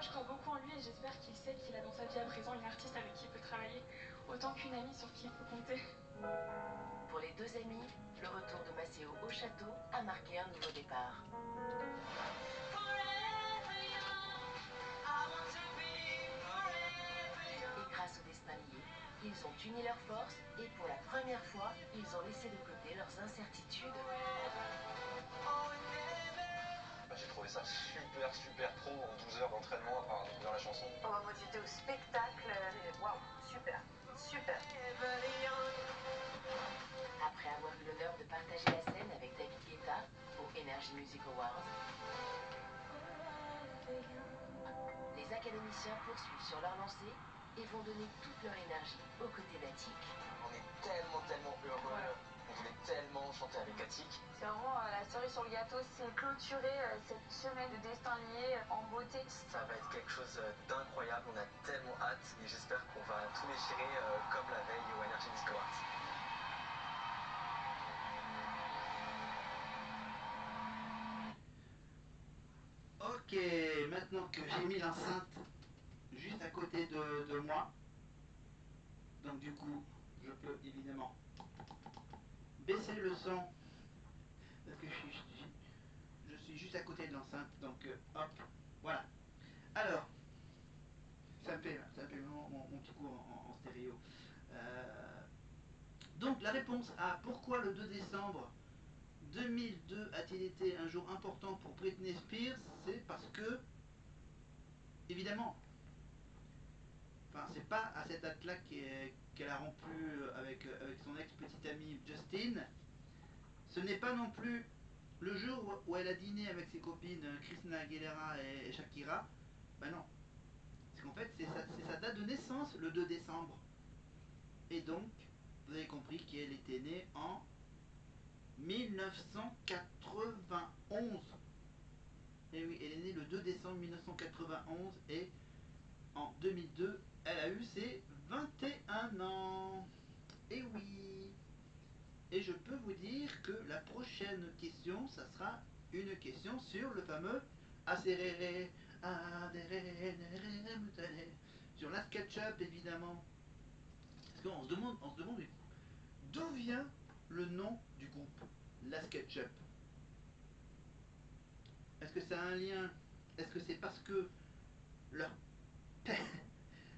je crois beaucoup en lui et j'espère qu'il sait qu'il a dans sa vie à présent une artiste avec qui il peut travailler, autant qu'une amie sur qui il peut compter. Pour les deux amis, le retour de Maceo au château a marqué un nouveau départ. Et grâce au destin lié, ils ont uni leurs forces et pour la première fois, ils ont laissé de côté leurs incertitudes. J'ai trouvé ça super pro en 12 heures d'entraînement à part dans la chanson. Oh, moi j'étais au spectacle, waouh, super. Après avoir eu l'honneur de partager la scène avec David Guetta au Energy Music Awards, les académiciens poursuivent sur leur lancée et vont donner toute leur énergie aux côtés d'Attic. On est tellement heureux. Ouais. On voulait tellement chanter avec Attic. C'est vraiment la cerise sur le gâteau, c'est clôturer cette semaine de destin lié en beauté. Ça va être quelque chose d'incroyable, on a tellement hâte et j'espère qu'on va tout déchirer comme la veille au Energy Music Awards. Ok, maintenant que j'ai mis l'enceinte juste à côté de moi, donc du coup, je peux évidemment baisser le son parce que je suis juste à côté de l'enceinte, donc hop, voilà. Alors, ça me fait vraiment mon petit coup en stéréo. Donc la réponse à pourquoi le 2 décembre 2002 a-t-il été un jour important pour Britney Spears, c'est parce que, évidemment, enfin, c'est pas à cette date-là qu'elle a rompu avec son ex-petite amie Justine. Ce n'est pas non plus le jour où elle a dîné avec ses copines Christina Aguilera et Shakira. Ben non. Parce qu'en fait, c'est sa date de naissance, le 2 décembre. Et donc, vous avez compris qu'elle était née en 1991. Et oui, elle est née le 2 décembre 1991 et en 2002, elle a eu ses 21 ans. Et oui. Et je peux vous dire que la prochaine question, ça sera une question sur le fameux Acerere, sur la SketchUp évidemment. Parce qu'on se demande d'où vient le nom du groupe, la SketchUp. Est-ce que ça a un lien? Est-ce que c'est parce que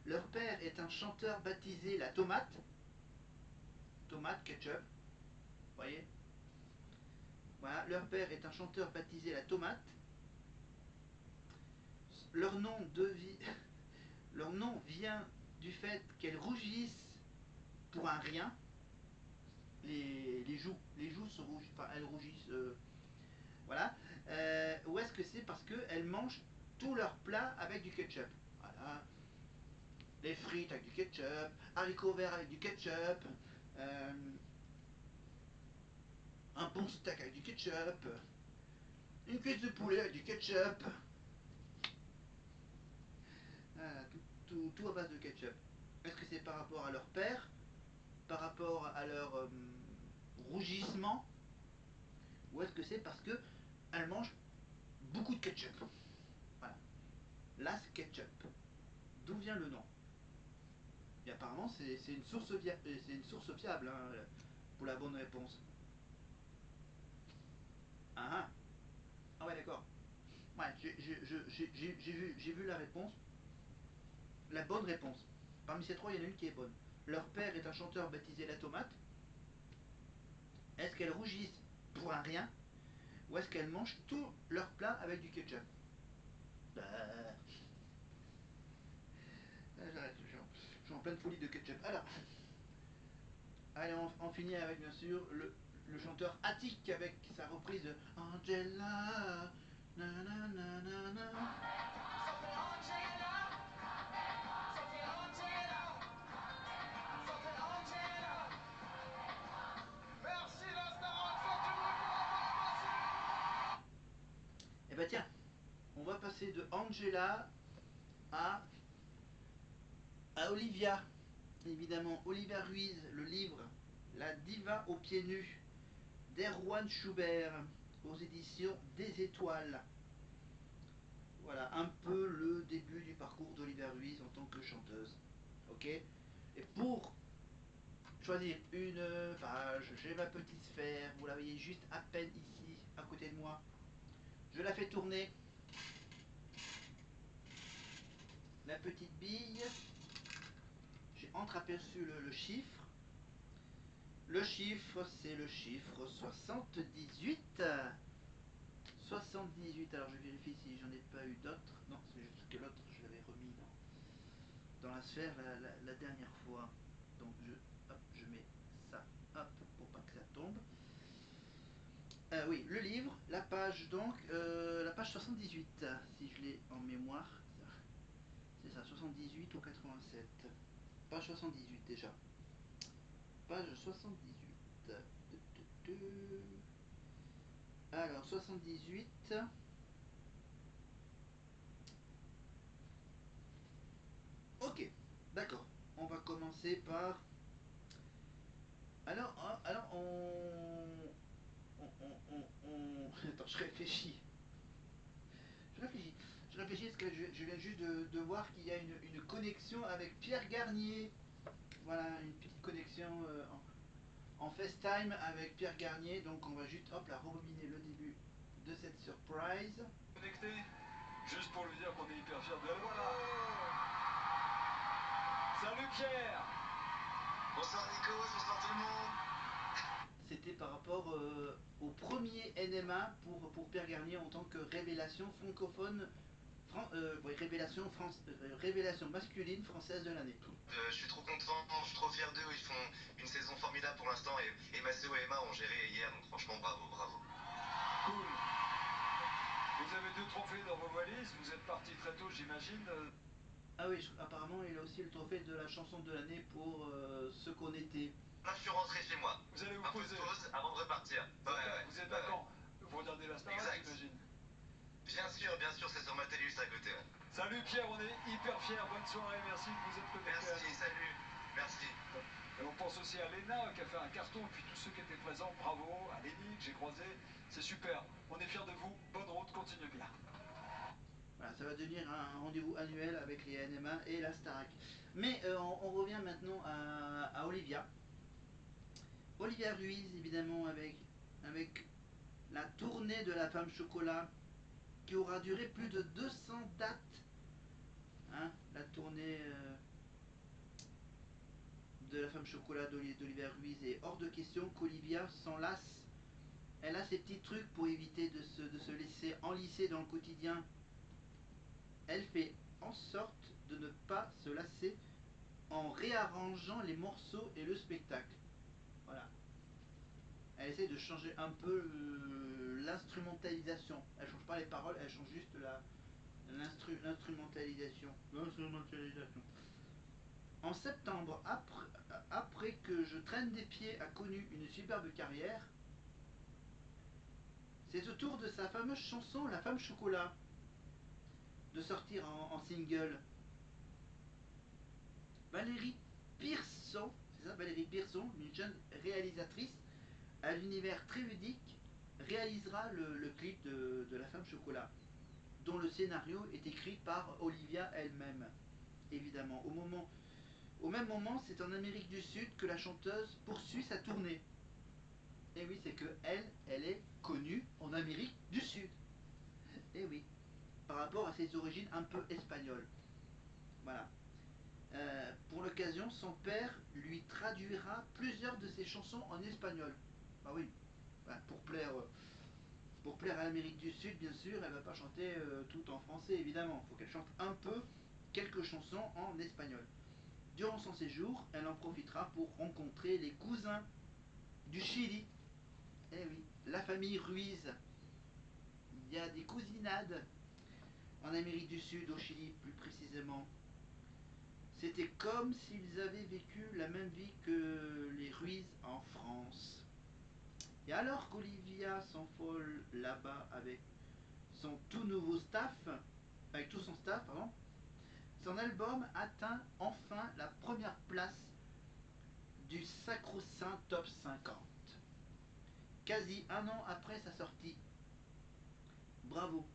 leur père est un chanteur baptisé la tomate? Tomate, ketchup, voyez? Voilà, leur père est un chanteur baptisé la tomate. Leur nom, leur nom vient du fait qu'elles rougissent pour un rien. Les joues se rougissent, enfin elles rougissent, voilà. Ou est-ce que c'est parce qu'elles mangent tous leurs plats avec du ketchup? Voilà. Les frites avec du ketchup, haricots verts avec du ketchup, un bon steak avec du ketchup, une cuisse de poulet avec du ketchup. Voilà, tout à base de ketchup. Est-ce que c'est par rapport à leur père, par rapport à leur rougissement, ou est-ce que c'est parce que elles mangent beaucoup de ketchup? Voilà. La SketchUp. D'où vient le nom? Et apparemment, c'est une source fiable hein, pour la bonne réponse. Ah, ah ouais, d'accord. Ouais, j'ai vu la réponse. La bonne réponse. Parmi ces trois, il y en a une qui est bonne. Leur père est un chanteur baptisé La Tomate. Est-ce qu'elles rougissent pour un rien? Ou est-ce qu'elles mangent tous leurs plats avec du ketchup? J'arrête, je suis en pleine folie de ketchup. Alors, allez, on finit avec bien sûr le chanteur Attic avec sa reprise de Angela. Na, na, na, na, na. Et bah tiens, on va passer de Angela à Olivia. Évidemment, Olivia Ruiz, le livre La diva aux pieds nus d'Erwan Schubert aux éditions des Étoiles. Voilà, un peu le début ok. Et pour choisir une page, j'ai ma petite sphère, vous la voyez juste à peine ici, à côté de moi. Je la fais tourner. La petite bille, j'ai entreaperçu le chiffre. Le chiffre, c'est le chiffre 78. 78, alors je vérifie si j'en ai pas eu d'autres. Non, c'est juste que l'autre, je l'avais remis dans la sphère la dernière fois. Donc je mets ça, hop, pour pas que ça tombe. Oui, le livre, la page donc, la page 78, si je l'ai en mémoire. C'est ça, 78 ou 87. Page 78 déjà. Page 78. Alors, 78. Ok, d'accord. On va commencer par... Alors Attends, je réfléchis. Je réfléchis. Je réfléchis parce que je viens juste de voir qu'il y a une connexion avec Pierre Garnier. Voilà, une petite connexion en FaceTime avec Pierre Garnier. Donc on va juste, hop là, rebobiner le début de cette surprise. Connecté, juste pour lui dire qu'on est hyper fiers de elle. Voilà. Salut Pierre. Bonsoir Nico, bonsoir tout le monde. C'était par rapport au premier NMA pour Pierre Garnier en tant que révélation francophone, révélation masculine française de l'année. Je suis trop content, je suis trop fier d'eux, ils font une saison formidable pour l'instant et Maceo et Emma ont géré hier, donc franchement bravo, bravo. Cool. Vous avez 2 trophées dans vos valises, vous êtes parti très tôt j'imagine. Ah oui, apparemment il a aussi le trophée de la chanson de l'année pour ce qu'on était. Là je suis rentré chez moi. Vous allez vous Un peu poser. de pause avant de repartir. Vous êtes d'accord. Vous regardez la Star, j'imagine. Bien sûr, c'est sur ma télé juste à côté. Ouais. Salut Pierre, on est hyper fiers, bonne soirée, merci de vous être connectés. Merci, salut, merci. Et on pense aussi à Léna qui a fait un carton, et puis tous ceux qui étaient présents, bravo, à Léni que j'ai croisé, c'est super. On est fiers de vous, bonne route, continuez bien. Voilà, ça va devenir un rendez-vous annuel avec les NMA et la Starac. Mais on revient maintenant à Olivia. Olivia Ruiz, évidemment, avec la tournée de la femme chocolat qui aura duré plus de 200 dates. Hein, la tournée de la femme chocolat d'Olivia Ruiz est hors de question qu'Olivia s'en lasse. Elle a ses petits trucs pour éviter de se laisser enlisser dans le quotidien. Elle fait en sorte de ne pas se lasser en réarrangeant les morceaux et le spectacle. Voilà. Elle essaie de changer un peu l'instrumentalisation. Elle change pas les paroles, elle change juste l'instrumentalisation. En septembre, après que Je traîne des pieds a connu une superbe carrière, c'est au tour de sa fameuse chanson La femme chocolat de sortir en single. Valérie Pearson, c'est ça, Valérie Pearson, une jeune réalisatrice à l'univers très ludique, réalisera le clip de La femme chocolat, dont le scénario est écrit par Olivia elle-même. Évidemment, au même moment, c'est en Amérique du Sud que la chanteuse poursuit sa tournée. Et oui, c'est que elle est connue en Amérique du Sud. Et oui, par rapport à ses origines un peu espagnoles. Voilà. Pour l'occasion, son père lui traduira plusieurs de ses chansons en espagnol. Bah oui, bah, pour plaire à l'Amérique du Sud, bien sûr, elle va pas chanter tout en français, évidemment. Il faut qu'elle chante un peu quelques chansons en espagnol. Durant son séjour, elle en profitera pour rencontrer les cousins du Chili. Eh oui, la famille Ruiz. Il y a des cousinades en Amérique du Sud, au Chili plus précisément. C'était comme s'ils avaient vécu la même vie que les Ruiz en France. Et alors qu'Olivia s'envole là-bas avec son tout nouveau staff, avec tout son staff, pardon, son album atteint enfin la première place du sacro-saint top 50. Quasi un an après sa sortie. Bravo.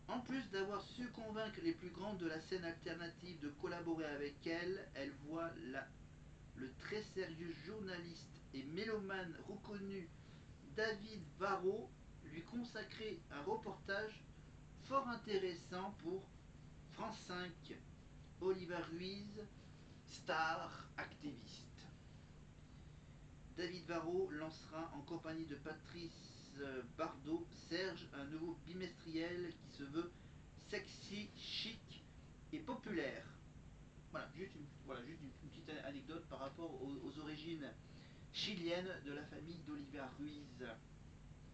En plus d'avoir su convaincre les plus grands de la scène alternative de collaborer avec elle, elle voit le très sérieux journaliste et mélomane reconnu David Varro lui consacrer un reportage fort intéressant pour France 5. Oliva Ruiz, star activiste. David Varro lancera en compagnie de Patrice Bardot, Serge, un nouveau bimestriel qui se veut sexy, chic et populaire. Voilà, juste une petite anecdote par rapport aux origines chiliennes de la famille d'Oliva Ruiz.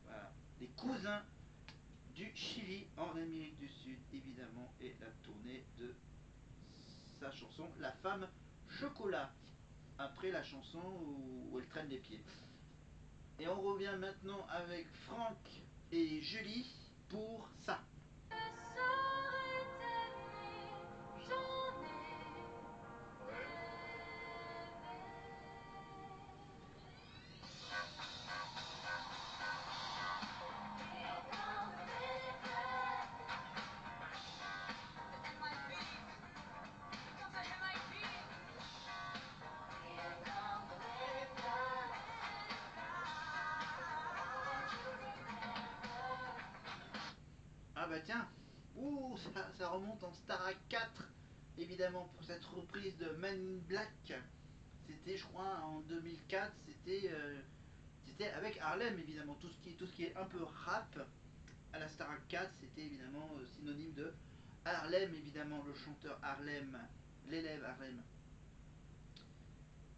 Voilà, les cousins du Chili en Amérique du Sud, évidemment, et la tournée de sa chanson La Femme Chocolat, après la chanson où elle traîne les pieds. Et on revient maintenant avec Franck et Julie pour ça. Ah bah tiens, ouh, ça remonte en Starac 4, évidemment, pour cette reprise de Men in Black. C'était, je crois, en 2004, c'était avec Harlem, évidemment. Tout ce qui est un peu rap à la Starac 4, c'était évidemment synonyme de Harlem, évidemment, le chanteur Harlem, l'élève Harlem.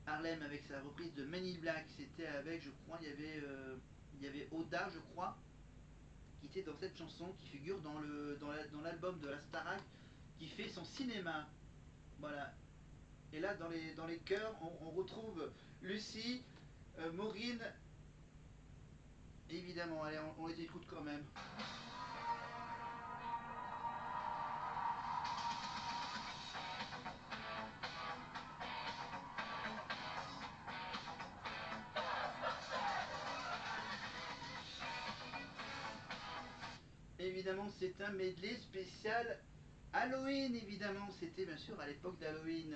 Harlem avec sa reprise de Men in Black, c'était avec, je crois, il y avait Oda, je crois, qui était dans cette chanson, qui figure dans l'album de la Starac, qui fait son cinéma. Voilà. Et là, dans les chœurs, on retrouve Lucie, Maureen, évidemment. Allez, on les écoute quand même. Évidemment, c'est un medley spécial Halloween, évidemment. C'était bien sûr à l'époque d'Halloween,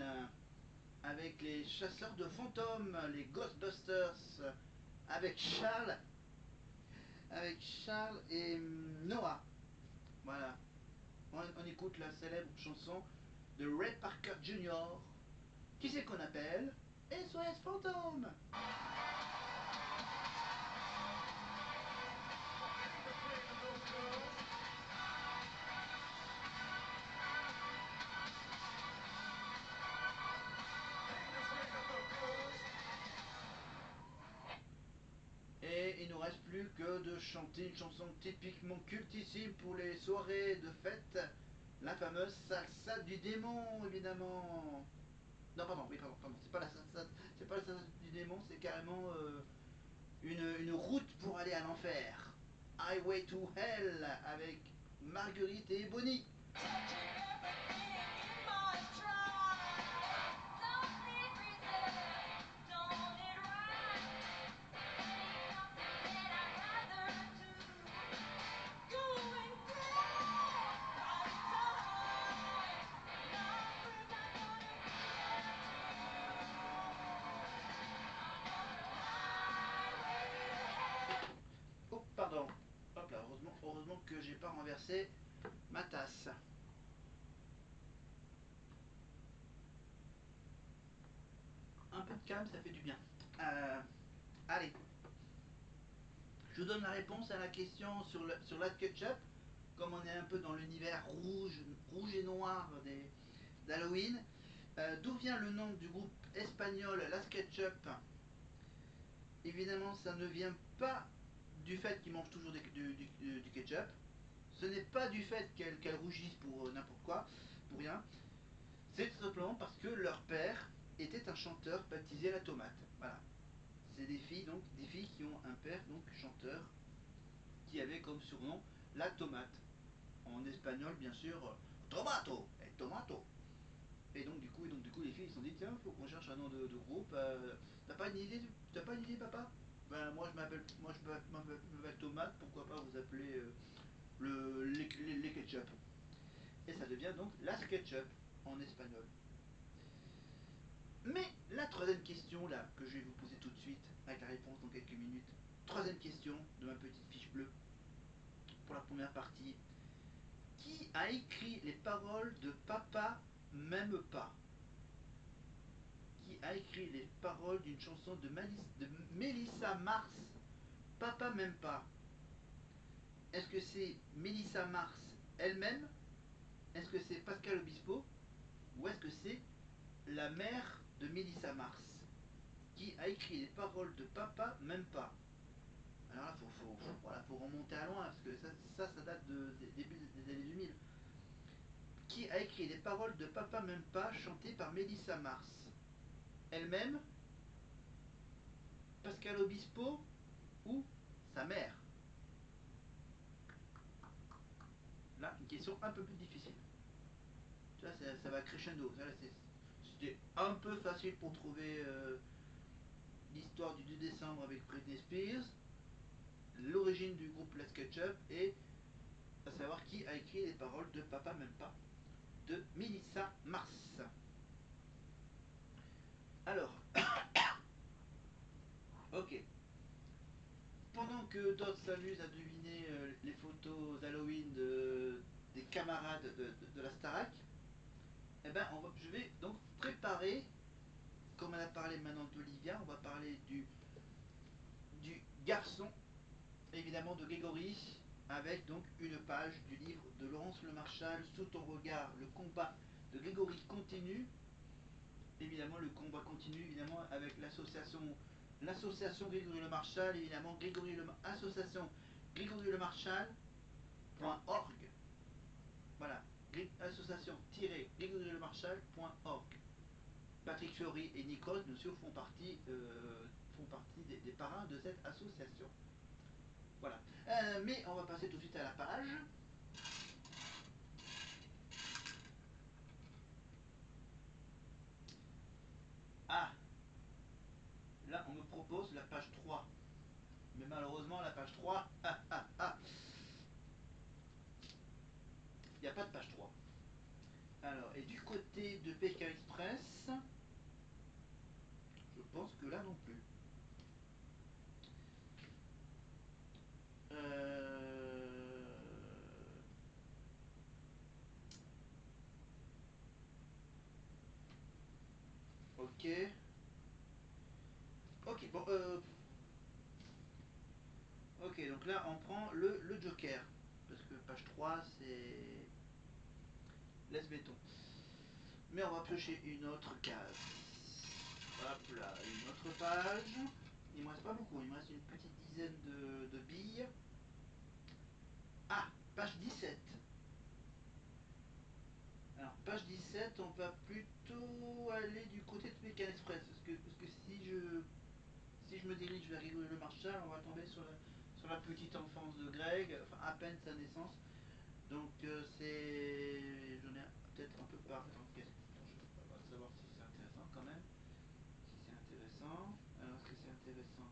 avec les chasseurs de fantômes, les Ghostbusters, avec Charles, et Noah. Voilà. On écoute la célèbre chanson de Ray Parker Jr. Qui c'est qu'on appelle SOS Fantôme. Et il ne nous reste plus que de chanter une chanson typiquement cultissime pour les soirées de fête, la fameuse salsa du démon, évidemment. Non, pardon, oui, pardon, c'est pas la salsa du démon, c'est carrément une route pour aller à l'enfer. Highway to Hell avec Marguerite et Bonnie. Oh, pardon. Hop là, heureusement que j'ai pas renversé ma tasse. Un peu de calme, ça fait du bien. Allez. Je vous donne la réponse à la question sur la ketchup. Comme on est un peu dans l'univers rouge et noir d'Halloween, d'où vient le nom du groupe espagnol Las Ketchup? Évidemment, ça ne vient pas du fait qu'ils mangent toujours du ketchup. Ce n'est pas du fait qu'elles rougissent pour n'importe quoi, pour rien. C'est tout simplement parce que leur père était un chanteur baptisé la tomate. Voilà. C'est des filles qui ont un père donc chanteur qui avait comme surnom la tomate. En espagnol, bien sûr, tomato, et tomato. Et donc du coup, les filles se sont dit tiens, faut qu'on cherche un nom de groupe. T'as pas une idée, papa? Ben moi je m'appelle Tomate. Pourquoi pas vous appeler les ketchup. Et ça devient donc la SketchUp en espagnol. Mais la troisième question là, que je vais vous poser tout de suite, avec la réponse dans quelques minutes. Troisième question de ma petite fiche bleue, pour la première partie. Qui a écrit les paroles de Papa m'aime pas? Qui a écrit les paroles d'une chanson de Mélissa Mars, Papa m'aime pas? Est-ce que c'est Mélissa Mars elle-même? Est-ce que c'est Pascal Obispo? Ou est-ce que c'est la mère de Mélissa Mars qui a écrit les paroles de Papa m'aime pas? Alors là, faut remonter à loin, parce que ça date des débuts des années 2000. Qui a écrit les paroles de Papa m'aime pas chantées par Mélissa Mars? Elle-même, Pascal Obispo ou sa mère? Là, une question un peu plus difficile. Tu vois, ça va crescendo. C'était un peu facile pour trouver l'histoire du 2 décembre avec Britney Spears, l'origine du groupe La SketchUp et à savoir qui a écrit les paroles de Papa m'aime pas de Mélissa Mars. Alors, ok. Pendant que d'autres s'amusent à deviner les photos d'Halloween des camarades de la Starac, eh ben, je vais donc préparer, comme elle a parlé maintenant d'Olivia, on va parler du garçon, évidemment de Grégory, avec donc une page du livre de Laurence Lemarchal, Sous ton regard, le combat de Grégory continue. Évidemment, le combat continue, évidemment, avec l'association Grégory Lemarchal, évidemment, association Grégory Lemarchal.org. Voilà, association-grégorylemarchal.org. Patrick Fiori et Nicole, bien sûr, font partie des parrains de cette association. Voilà. Mais on va passer tout de suite à la page. Ah, là on me propose la page 3. Mais malheureusement, la page 3, il n'y a pas de page 3. Alors, et du côté de Pékin Express, je pense que là non plus. Ok. Ok, bon, ok, donc là on prend le Joker. Parce que page 3 c'est... Laisse béton. Mais on va piocher une autre case. Hop là, une autre page. Il me reste pas beaucoup, il me reste une petite dizaine de billes. Ah, page 17. Alors, page 17, on va plutôt aller du côté de Pékin Express. Parce que si je me dirige vers Grégory Lemarchal, on va tomber sur la petite enfance de Greg, enfin à peine sa naissance. Donc j'en ai peut-être un peu parlé. On va savoir si c'est intéressant quand même. Si c'est intéressant. Alors est-ce que c'est intéressant?